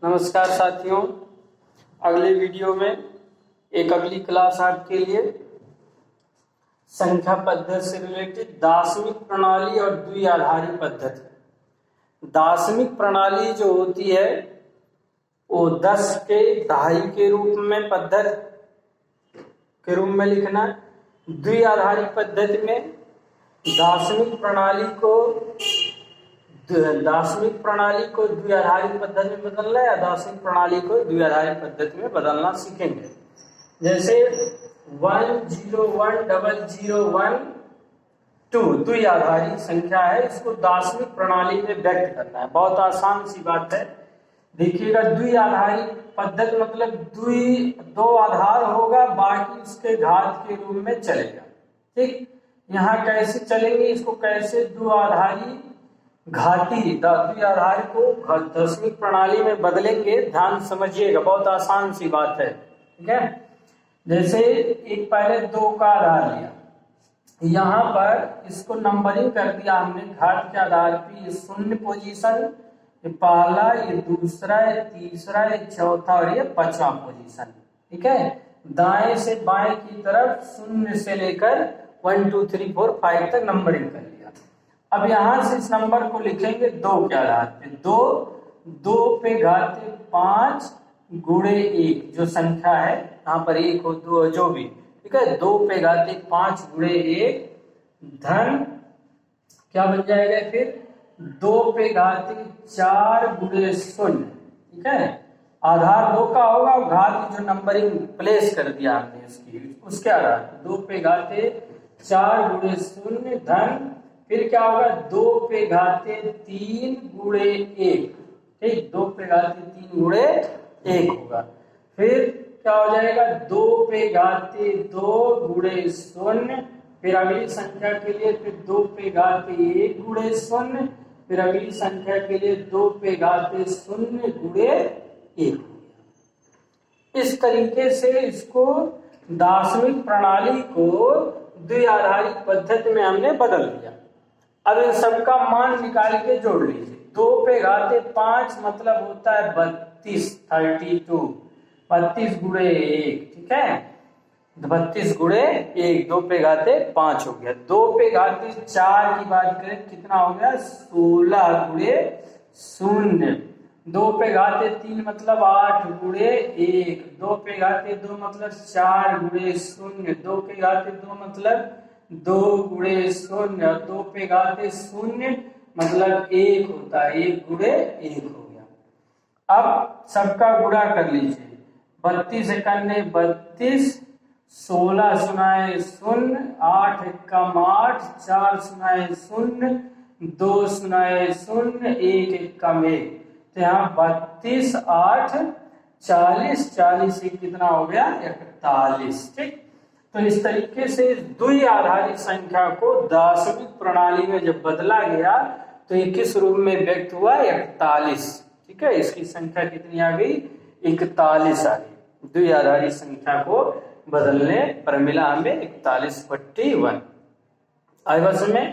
नमस्कार साथियों, अगले वीडियो में एक अगली क्लास आपके लिए संख्या पद्धति से रिलेटेड दार्शनिक प्रणाली और द्विआधारी पद्धति। दार्शनिक प्रणाली जो होती है वो 10 के दहाई के रूप में पद्धति के रूप में लिखना। द्विआधारी पद्धति में दार्शनिक प्रणाली को द्विआधारी पद्धति में बदलना या दार्शनिक प्रणाली को द्विआधारी पद्धति में बदलना सीखेंगे। जैसे 101001 द्विआधारी संख्या है, इसको दार्शनिक प्रणाली में व्यक्त करना है। बहुत आसान सी बात है। देखिएगा, द्विआधारी पद्धति मतलब दो आधार होगा, बाकी उसके घात के रूप में चलेगा। ठीक, यहाँ कैसे चलेंगे, इसको कैसे द्विआधारी घाती द्विआधारी को दार्शनिक प्रणाली में बदलेंगे, ध्यान समझिएगा, बहुत आसान सी बात है। ठीक है, जैसे एक पहले 2 का आधार लिया, यहाँ पर इसको नंबरिंग कर दिया हमने घात के आधार पे। ये 0 पोजीशन, ये पहला, ये दूसरा, ये तीसरा, ये चौथा और ये 5वां पोजीशन। ठीक है, दाएं से बाएं की तरफ 0 से लेकर 1 2 3 4 5 तक नंबरिंग कर लिया। अब यहां से इस नंबर को लिखेंगे 2 के आधार पे। 2 पे घाते 5 गुणे 1 जो संख्या है, यहाँ पर 1 हो 2 हो जो भी। ठीक है, 2 पे घाते 5 गुणे 1 धन क्या बन जाएगा, फिर 2 पे घाते 4 गुणे 0। ठीक है, आधार 2 का होगा, घात जो नंबरिंग प्लेस कर दिया हमने इसकी, उसके आधार 2 पे घाते 4 गुणे 0 धन फिर क्या होगा, 2 पे घाते 3 गुणे 1। ठीक, 2 पे घाते 3 गुणे 1 होगा। फिर क्या हो जाएगा, 2 पे घाते 2 गुणे 0। फिर अगली संख्या के लिए फिर 2 पे घाते 1 गुणे 0। फिर अगली संख्या के लिए 2 पे घाते 0 गुणे 1। इस तरीके से इसको दार्शनिक प्रणाली को द्विआधारी पद्धति में हमने बदल दिया। अब इन सबका मान निकाल के जोड़ लीजिए। 2 पे घाते 5 मतलब होता है 32, 32, 32 गुणे 1। ठीक है, 32 गुणे 1, 2 पे घाते 5 हो गया। 2 पे घाते 4 की बात करें कितना हो गया, 16 गुणे 0। 2 पे घाते 3 मतलब 8 गुणे 1। 2 पे घाते 2 मतलब 4 गुणे 0। 2 पे घाते 2 मतलब 2 गुणे 0। 2 पे घाते 0 मतलब 1 होता है, 1 गुणे 1 हो गया। अब सबका गुणा कर लीजिए। 32 एकने 32, 16 सुनाए 0, 8 एकम 8, 4 सुनाए 0, 2 सुनाए 0, 1 एकम 1। तो यहाँ 32 8 40, 40 से कितना हो गया, 41। ठीक, तो इस तरीके से द्विआधारी संख्या को दार्शनिक प्रणाली में जब बदला गया तो ये किस रूप में व्यक्त हुआ, 41। ठीक है, इसकी संख्या कितनी आ गई, 41 आ गई। द्विआधारी संख्या को बदलने पर मिला हमें 41/1। आएगा समझ?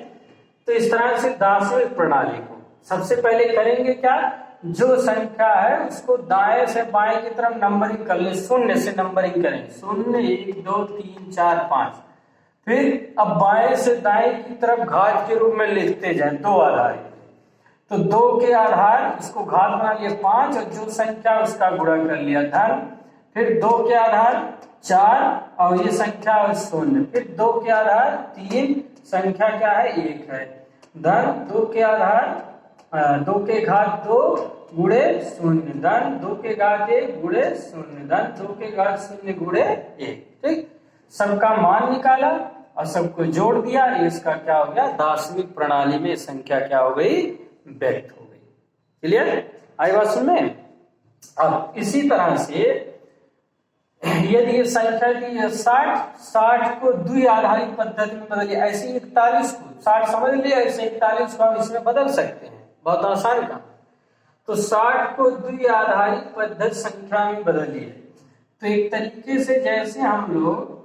तो इस तरह से दार्शनिक प्रणाली को सबसे पहले करेंगे क्या, जो संख्या है उसको दाएं से बाएं की तरफ नंबरिंग कर ले, 0 से नंबरिंग करें, 0 1 2 3 4 5। फिर अब बाएं से दाएं की तरफ घात के रूप में लिखते जाएं, 2 आधार। तो 2 के आधार इसको घात बना लिया 5 और जो संख्या उसका गुणा कर लिया धन। फिर 2 के आधार 4 और ये संख्या 0। फिर 2 के आधार 3, संख्या क्या है, 1 है धन। 2 के आधार 2 के घात 2 गुणे 0 धन। 2 के घात 1 गुणे 0 धन। 2 के घात 0 गुणे 1। ठीक, सबका मान निकाला और सबको जोड़ दिया। इसका क्या हो गया, दार्शनिक प्रणाली में संख्या क्या हो गई, व्यक्त हो गई। क्लियर, आई बात समझ में? अब इसी तरह से यदि ये संख्या की 60 को द्विआधारी पद्धति में बदलिए, ऐसे 41 को 60 समझ लिया, ऐसे 41 को हम इसमें बदल सकते हैं, बहुत आसान काम। तो 60 को द्विआधारी पद्धति संख्या में बदलिए। तो एक तरीके से जैसे हम लोग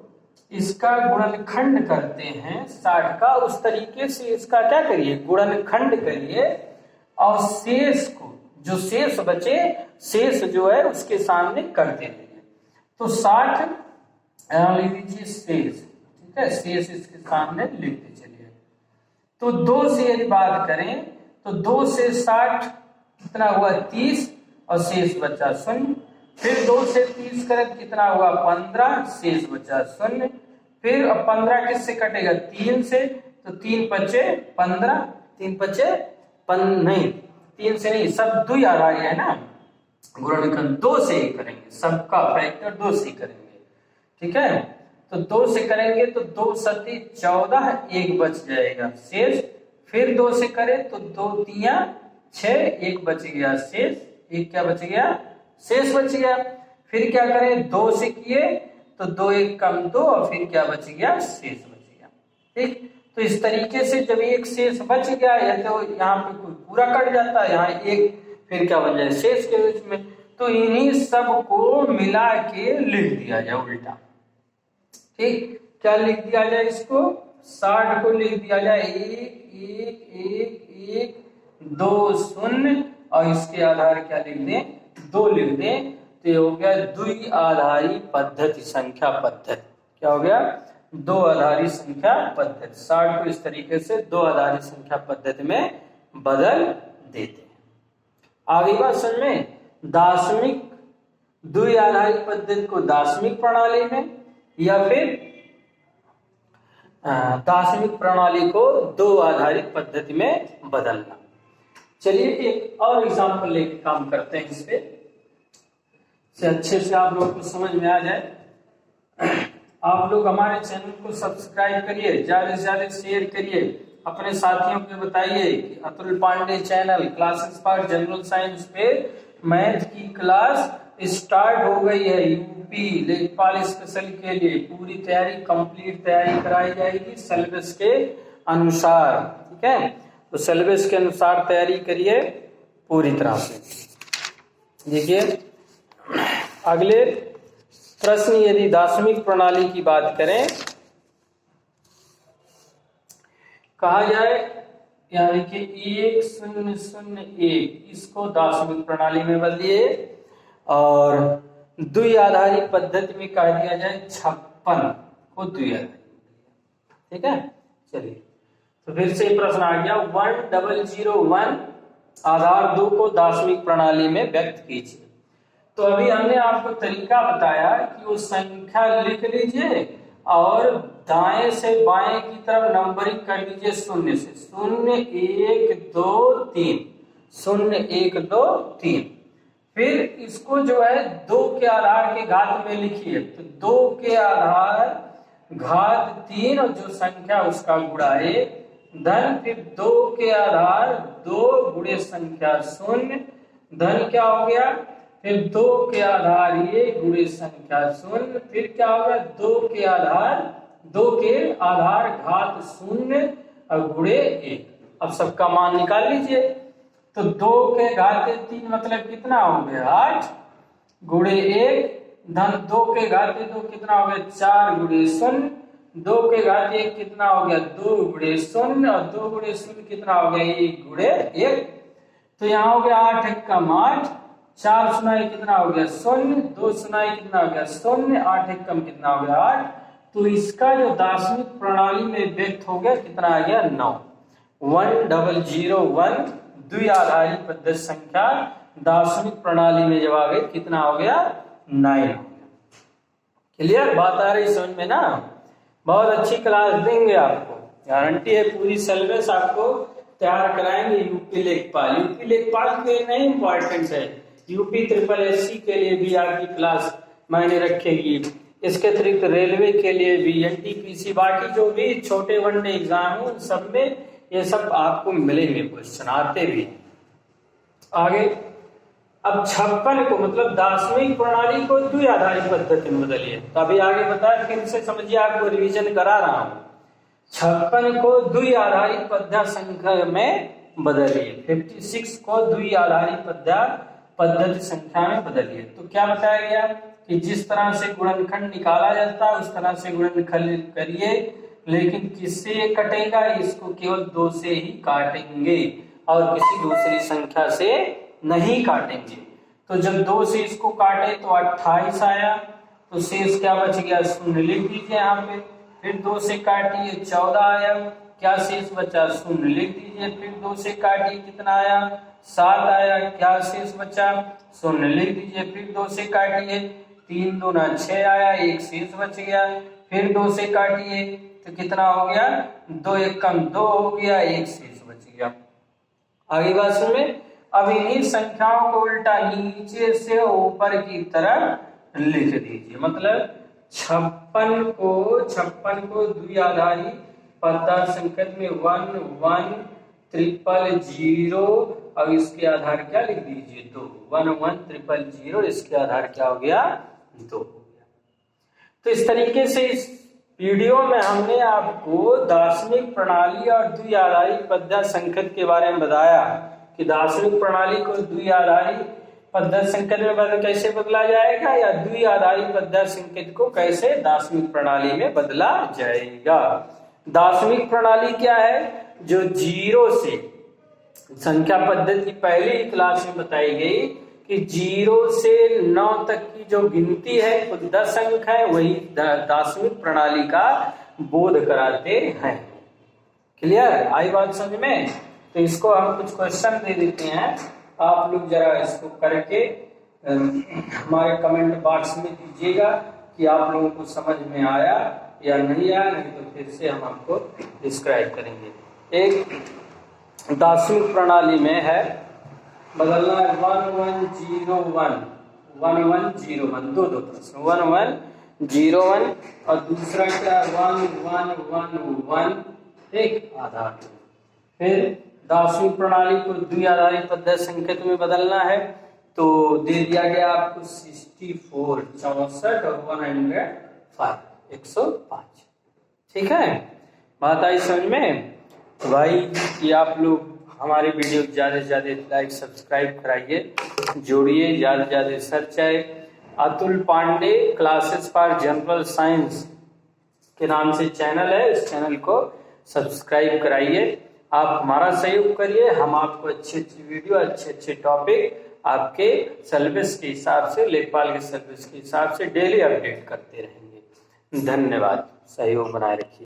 इसका गुणनखंड करते हैं 60 का, उस तरीके से इसका क्या करिए, गुणनखंड करिए और शेष को जो शेष बचे, शेष जो है उसके सामने करते रहिए। तो 60 लिख लीजिए शेष, ठीक है, शेष इसके सामने लिखते चलिए। तो 2 से यदि बात करें तो 2 से 60 कितना हुआ 30 और शेष बचा 0। फिर 2 से 30 करें कितना हुआ 15, शेष बचा 0। फिर अब 15 किससे कटेगा 3 से, तो 3 बचे 15, 3 बचे नहीं 3 से नहीं, सब द्वि आधारी है ना, गुणनखंड 2 से ही करेंगे, सबका फैक्टर 2 से ही करेंगे, ठीक है। तो 2 से करेंगे तो 2 सती 14, 1 बच जाएगा शेष। फिर 2 से करें तो 2 तिया 6, 1 बच गया शेष, 1 क्या बच गया शेष बच गया। फिर क्या करें 2 से किए तो 2 1 कम 2 और फिर क्या बच गया शेष बच गया, ठीक। तो इस तरीके से जब एक शेष बच गया है तो यहाँ पे कोई पूरा कट जाता है, यहाँ एक फिर क्या बन जाए शेष के बीच में। तो इन्हीं सब को मिला के लिख दिया जाए उल्टा, ठीक। क्या लिख दिया जाए इसको 60 को लिख दिया जाए 1 1 1 1 2 0 और इसके आधार क्या लिख दें 2 लिख दें। तो ये हो गया द्वि आधारी पद्धति संख्या पद्धति। क्या हो गया 2 आधारी संख्या पद्धति। 60 को इस तरीके से 2 आधारी संख्या पद्धति में बदल देते हैं। आगे बात समझ में, दार्शनिक द्वि आधारी पद्धति को दार्शनिक प्रणाली में या फिर दार्शनिक प्रणाली को 2 आधारित पद्धति में बदलना। चलिए एक और एग्जांपल लेके काम करते हैं, इस पे से अच्छे से आप लोग को समझ में आ जाए। आप लोग हमारे चैनल को सब्सक्राइब करिए, ज्यादा से ज्यादा शेयर करिए, अपने साथियों को बताइए कि Atul Pande channel classes for general science पे मैथ की क्लास स्टार्ट हो गई है। यूपी लेखपाल स्पेशल के लिए पूरी तैयारी कंप्लीट तैयारी कराई जाएगी सिलेबस के अनुसार, ठीक है। तो सिलेबस के अनुसार तैयारी करिए पूरी तरह से। देखिए अगले प्रश्न, यदि दार्शनिक प्रणाली की बात करें, कहा जाए यानी कि 1 0 0 1 इसको दार्शनिक प्रणाली में बदलिए और द्वि आधारी पद्धति में कह दिया जाए 56 को द्वि आधारी, ठीक है। चलिए तो फिर से प्रश्न आ गया 1001 आधार 2 को दार्शनिक प्रणाली में व्यक्त कीजिए। तो अभी हमने आपको तरीका बताया कि वो संख्या लिख लीजिए और दाएं से बाएं की तरफ नंबरिंग कर दीजिए 0 से, 0 1 2 3 0 1 2 3। फिर इसको जो है 2 के आधार के घात में लिखिए, तो 2 के आधार घात 3 और जो संख्या उसका गुणा 1 धन, फिर 2 के आधार 2 गुणे संख्या 0 धन क्या हो गया, फिर 2 के आधार 1 गुणे संख्या 0, फिर क्या होगा 2 के आधार घात 0 और गुणे 1। अब सबका मान निकाल लीजिए। तो 2 के घात 3 मतलब कितना हो गया 8 गुणे 1 धन 2 के घात 2 कितना हो गया 4 गुणे 0, 2 के घात 1 कितना हो गया 2 गुणे 0 और 2 गुणे 0 कितना हो गया 1 गुणे 1। तो यहाँ हो गया 8 एकम 8, 4 सुनाई कितना हो गया 0, 2 सुनाई कितना हो गया 0, 8 एकम कितना हो गया 8। तो इसका जो दार्शनिक प्रणाली में व्यक्त हो गया कितना आ गया 9। 1001 द्वि आधारी पद्धति संख्या दार्शनिक प्रणाली में जब आ गई कितना हो गया 9। क्लियर बात आ रही समझ में ना। बहुत अच्छी क्लास देंगे आपको, गारंटी है। पूरी सिलेबस आपको तैयार कराएंगे। यूपी लेखपाल के लिए नहीं इंपॉर्टेंट है, यूपी SSSC के लिए भी आपकी क्लास मैंने रखेगी। इसके अतिरिक्त रेलवे के लिए भी, NTPC, बाकी जो भी छोटे वनडे एग्जाम है उन सब में ये सब आपको मिलेंगे, क्वेश्चन आते भी। आगे अब 56 को मतलब दार्शनिक प्रणाली को द्वि आधारी पद्धति में बदलिए। तो अभी आगे बताया, फिर से समझिए, आपको रिवीजन करा रहा हूं। 56 को द्वि आधारी पद्धति संख्या में बदलिए, 56 को द्वि आधारी पद्धति संख्या में बदलिए। तो क्या बताया गया कि जिस तरह से गुणनखंड निकाला जाता है उस तरह से गुणनखंड करिए, लेकिन किससे ये कटेगा, इसको केवल 2 से ही काटेंगे और किसी दूसरी संख्या से नहीं काटेंगे। तो जब 2 से इसको काटे तो 28 आया, तो शेष क्या बच गया, शून्य लिख दीजिए यहाँ पे। फिर 2 से काटिए 14 आया, क्या शेष बचा, शून्य लिख दीजिए। फिर 2 से काटिए कितना आया, 7 आया, क्या शेष बचा, शून्य लिख दीजिए। फिर 2 से काटिए 3 दूना 6 आया, एक शेष बच गया। फिर 2 से काटिए तो कितना हो गया, 2 एक कम 2 हो गया, एक शेष बच गया। आगे बात सुनिए, अब इन्हीं संख्याओं को उल्टा नीचे से ऊपर की तरफ लिख दीजिए। मतलब 56 को द्विआधारी पददार संकेत में 1 1 0 0 अब इसके आधार क्या लिख दीजिए, 2 1 1 0 0 इसके आधार क्या हो गया, 2 हो गया। तो इस तरीके से इस वीडियो में हमने आपको दार्शनिक प्रणाली और द्विआधारी पद्धति संकेत के बारे में बताया कि दार्शनिक प्रणाली को द्विआधारी पद्धति संकेत में कैसे बदला जाएगा या द्विआधारी पद्धति संकेत को कैसे दार्शनिक प्रणाली में बदला जाएगा। दार्शनिक प्रणाली क्या है, जो 0 से संख्या पद्धति पहली क्लास में बताई गई कि 0 से 9 तक की जो गिनती है कुल 10 अंक है, वही दार्शनिक प्रणाली का बोध कराते हैं। क्लियर, आई बात समझ में। तो इसको हम कुछ क्वेश्चन दे देते हैं, आप लोग जरा इसको करके हमारे कमेंट बॉक्स में दीजिएगा कि आप लोगों को समझ में आया या नहीं आया, नहीं तो फिर से हम आपको डिस्क्राइब करेंगे। एक दार्शनिक प्रणाली में है बदलना है 1 1 0 1 1 1 0 1 दो प्रश्न 1 1 0 1 और दूसरा क्या 1 1 1 1 एक आधार। फिर दार्शनिक प्रणाली को द्विआधारी पद्धति संकेत में बदलना है तो दे दिया गया आपको 64 64 और 105। ठीक है, बात आई समझ में। तो भाई ये आप लोग हमारे वीडियो ज़्यादा से ज़्यादा लाइक सब्सक्राइब कराइए, जोड़िए, ज़्यादा से ज़्यादा सर्च आए। Atul Pande classes for general science के नाम से चैनल है, इस चैनल को सब्सक्राइब कराइए। आप हमारा सहयोग करिए, हम आपको अच्छी अच्छी वीडियो, अच्छे अच्छे टॉपिक आपके सिलेबस के हिसाब से, लेखपाल के सिलेबस के हिसाब से डेली अपडेट करते रहेंगे। धन्यवाद, सहयोग बनाए रखिए।